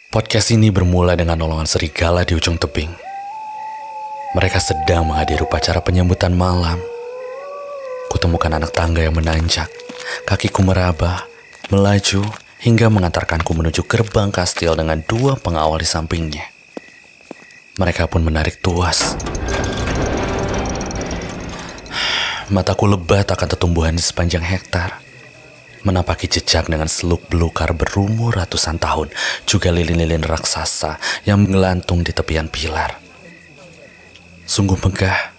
Podcast ini bermula dengan nolongan serigala di ujung tebing. Mereka sedang menghadiri upacara penyambutan malam. Kutemukan anak tangga yang menanjak. Kakiku meraba, melaju, hingga mengantarkanku menuju gerbang kastil dengan dua pengawal di sampingnya. Mereka pun menarik tuas. Mataku lebat akan tetumbuhan di sepanjang hektar. Menapaki jejak dengan seluk belukar berumur ratusan tahun, juga lilin-lilin raksasa yang menggelantung di tepian pilar. Sungguh megah.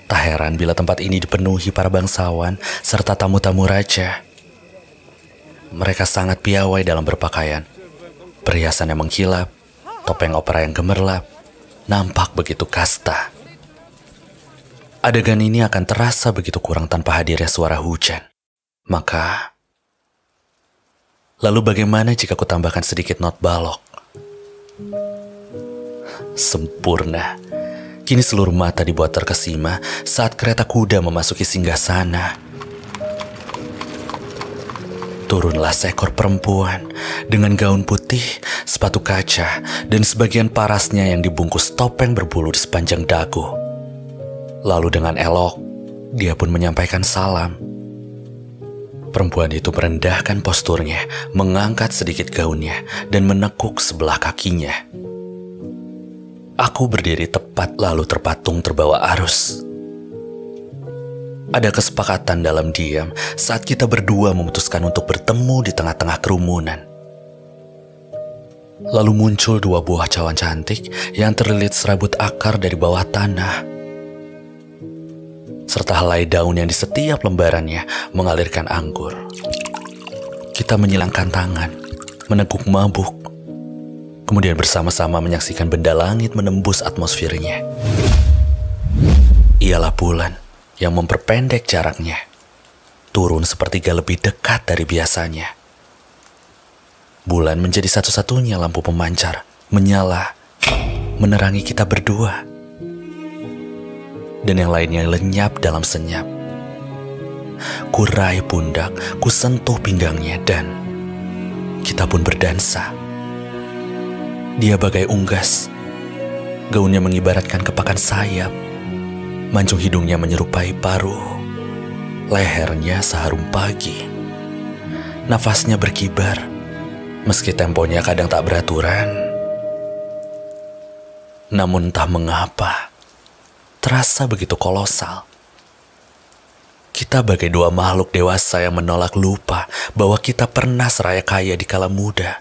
Tak heran bila tempat ini dipenuhi para bangsawan serta tamu-tamu raja. Mereka sangat piawai dalam berpakaian. Perhiasan yang mengkilap, topeng opera yang gemerlap, nampak begitu kasta. Adegan ini akan terasa begitu kurang tanpa hadirnya suara hujan. Maka, lalu bagaimana jika ku tambahkan sedikit not balok? Sempurna. Kini seluruh mata dibuat terkesima saat kereta kuda memasuki singgasana. Turunlah seekor perempuan dengan gaun putih, sepatu kaca, dan sebagian parasnya yang dibungkus topeng berbulu di sepanjang dagu. Lalu dengan elok, dia pun menyampaikan salam. Perempuan itu merendahkan posturnya, mengangkat sedikit gaunnya, dan menekuk sebelah kakinya. Aku berdiri tepat lalu terpatung terbawa arus. Ada kesepakatan dalam diam saat kita berdua memutuskan untuk bertemu di tengah-tengah kerumunan. Lalu muncul dua buah cawan cantik yang terlilit serabut akar dari bawah tanah. Serta helai daun yang di setiap lembarannya mengalirkan anggur. Kita menyilangkan tangan, meneguk mabuk, kemudian bersama-sama menyaksikan benda langit menembus atmosfernya. Ialah bulan yang memperpendek jaraknya, turun sepertiga lebih dekat dari biasanya. Bulan menjadi satu-satunya lampu pemancar, menyala, menerangi kita berdua. Dan yang lainnya lenyap dalam senyap. Ku raih pundak, ku sentuh pinggangnya, dan kita pun berdansa. Dia bagai unggas. Gaunnya mengibaratkan kepakan sayap. Mancung hidungnya menyerupai paruh. Lehernya seharum pagi. Nafasnya berkibar. Meski temponya kadang tak beraturan. Namun entah mengapa, terasa begitu kolosal. Kita bagai dua makhluk dewasa yang menolak lupa bahwa kita pernah seraya kaya di kala muda.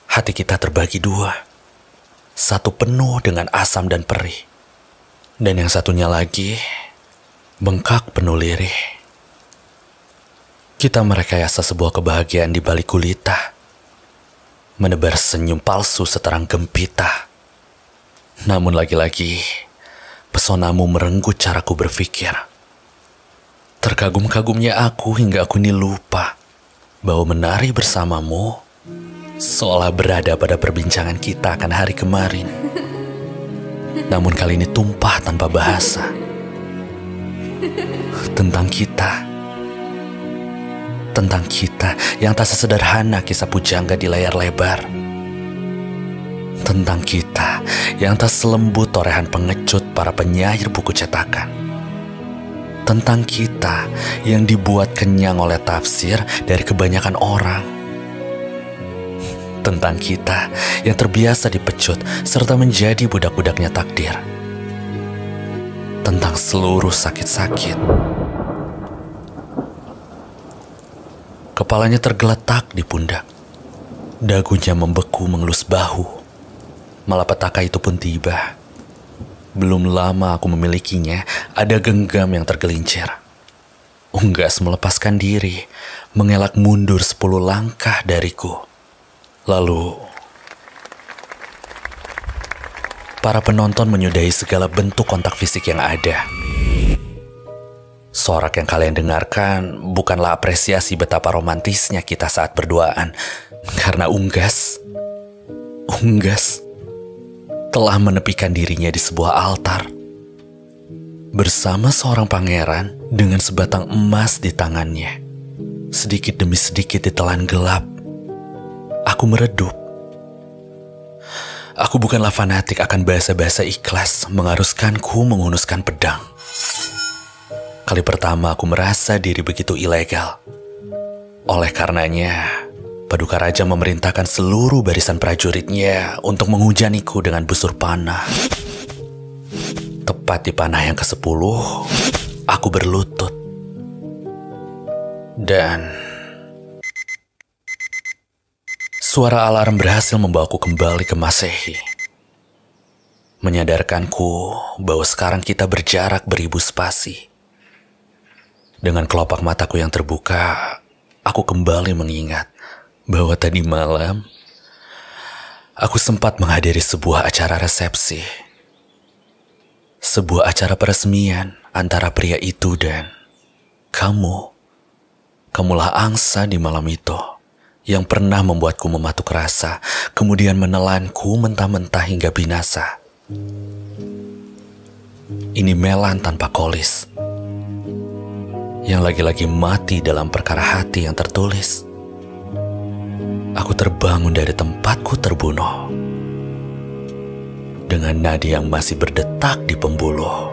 Hati kita terbagi dua. Satu penuh dengan asam dan perih. Dan yang satunya lagi bengkak penuh lirih. Kita merekayasa sebuah kebahagiaan di balik gulita. Menebar senyum palsu seterang gempita. Namun lagi-lagi, pesonamu merenggut caraku berpikir. Terkagum-kagumnya aku hingga aku ini lupa bahwa menari bersamamu seolah berada pada perbincangan kita akan hari kemarin. Namun kali ini tumpah tanpa bahasa. Tentang kita. Tentang kita yang tak sesederhana kisah pujangga di layar lebar. Tentang kita yang tak selembut torehan pengecut para penyair buku cetakan. Tentang kita yang dibuat kenyang oleh tafsir dari kebanyakan orang. Tentang kita yang terbiasa dipecut serta menjadi budak-budaknya takdir. Tentang seluruh sakit-sakit. Kepalanya tergeletak di pundak. Dagunya membeku mengelus bahu. Malapetaka itu pun tiba. Belum lama aku memilikinya, ada genggam yang tergelincir. Unggas melepaskan diri, mengelak mundur 10 langkah dariku. Lalu, para penonton menyudahi segala bentuk kontak fisik yang ada. Sorak yang kalian dengarkan bukanlah apresiasi betapa romantisnya kita saat berduaan, karena Unggas telah menepikan dirinya di sebuah altar bersama seorang pangeran dengan sebatang emas di tangannya. Sedikit demi sedikit ditelan gelap. Aku meredup. Aku bukanlah fanatik akan bahasa-bahasa ikhlas mengharuskanku menghunuskan pedang. Kali pertama aku merasa diri begitu ilegal. Oleh karenanya, Paduka Raja memerintahkan seluruh barisan prajuritnya untuk menghujaniku dengan busur panah. Tepat di panah yang ke-10, aku berlutut. Dan suara alarm berhasil membawaku kembali ke Masehi. Menyadarkanku bahwa sekarang kita berjarak beribu spasi. Dengan kelopak mataku yang terbuka, aku kembali mengingat bahwa tadi malam aku sempat menghadiri sebuah acara resepsi. Sebuah acara peresmian antara pria itu dan kamu. Kamulah angsa di malam itu yang pernah membuatku mematuk rasa, kemudian menelanku mentah-mentah hingga binasa. Ini Melan tanpa kolis, yang lagi-lagi mati dalam perkara hati yang tertulis. Aku terbangun dari tempatku terbunuh, dengan nadi yang masih berdetak di pembuluh.